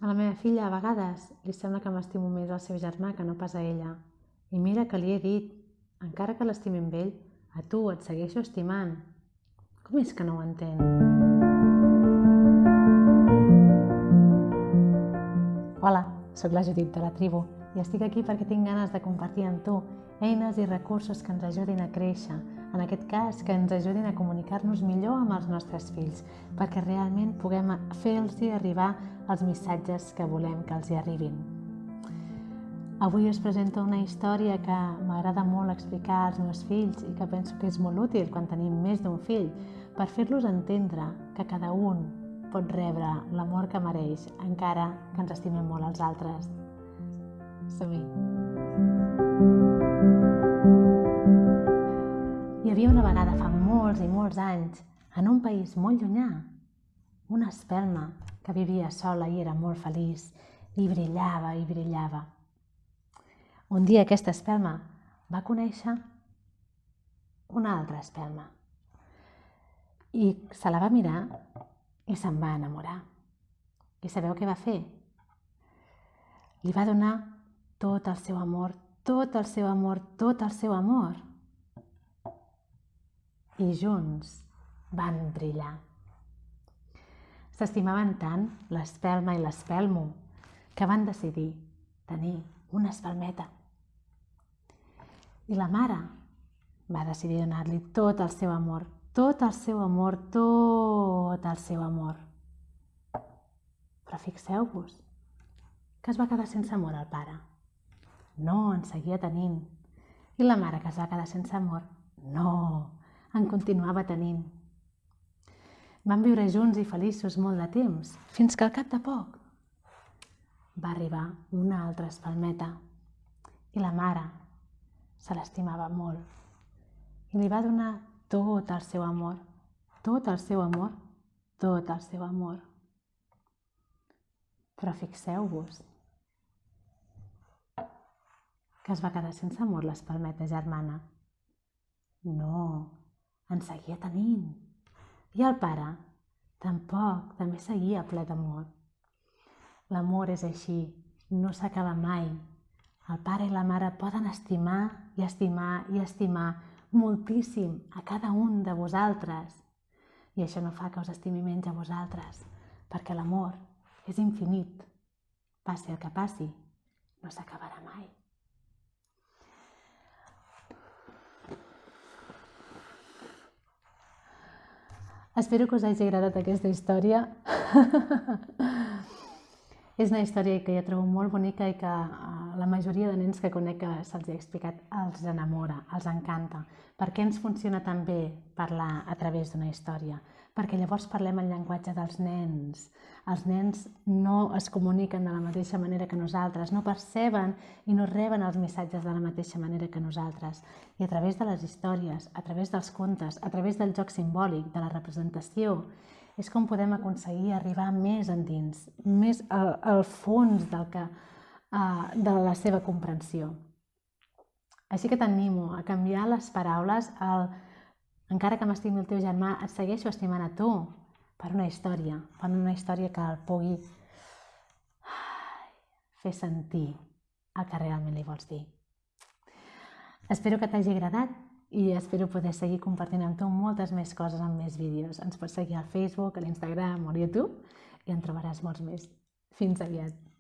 A la meva filla, a vegades, li sembla que m'estimo més al seu germà que no pas a ella. I mira que li he dit, encara que l'estimi amb ell, a tu et segueixo estimant. Com és que no ho entén? Hola, sóc la Judit de la tribu i estic aquí perquè tinc ganes de compartir amb tu eines i recursos que ens ajudin a créixer, en aquest cas que ens ajudin a comunicar-nos millor amb els nostres fills, perquè realment puguem fer-los arribar els missatges que volem que els hi arribin. Avui us presento una història que m'agrada molt explicar als meus fills i que penso que és molt útil quan tenim més d'un fill, per fer-los entendre que cada un pot rebre l'amor que mereix, encara que ens estimem molt els altres. Som-hi! Hi havia una vegada fa molts i molts anys, en un país molt llunyà, una espelma que vivia sola i era molt feliç i brillava i brillava. Un dia aquesta espelma va conèixer una altra espelma i se la va mirar i se'n va enamorar. I sabeu què va fer? Li va donar tot el seu amor, tot el seu amor, tot el seu amor. I junts van brillar. S'estimaven tant l'espelma i l'espelmo que van decidir tenir una espelmeta. I la mare va decidir donar-li tot el seu amor, tot el seu amor, tot el seu amor. Però fixeu-vos que es va quedar sense amor el pare. No, en seguia tenint. I la mare que es va quedar sense amor, no, en continuava tenint. Van viure junts i feliços molt de temps, fins que al cap de poc va arribar una altra espelmeta i la mare se l'estimava molt i li va donar tot el seu amor, tot el seu amor, tot el seu amor. Però fixeu-vos que es va quedar sense amor l'espelmeta germana. No, en seguia tenint. I el pare tampoc, també seguia ple d'amor. L'amor és així, no s'acaba mai. El pare i la mare poden estimar i estimar i estimar moltíssim a cada un de vosaltres. I això no fa que us estimi menys a vosaltres, perquè l'amor és infinit. Passi el que passi, no s'acabarà mai. Espero que us hagi agradat aquesta història. És una història que jo trobo molt bonica i que la majoria de nens que conec que se'ls ha explicat els enamora, els encanta. Per què ens funciona tan bé parlar a través d'una història? Perquè llavors parlem el llenguatge dels nens. Els nens no es comuniquen de la mateixa manera que nosaltres, no perceben i no reben els missatges de la mateixa manera que nosaltres. I a través de les històries, a través dels contes, a través del joc simbòlic, de la representació, és com podem aconseguir arribar més endins, més al fons de la seva comprensió. Així que t'animo a canviar les paraules al encara que m'estimi el teu germà, et segueixo estimant a tu, per una història que el pugui fer sentir el que realment li vols dir. Espero que t'hagi agradat i espero poder seguir compartint amb tu moltes més coses amb més vídeos. Ens pots seguir al Facebook, a l'Instagram o al YouTube i en trobaràs molts més. Fins aviat!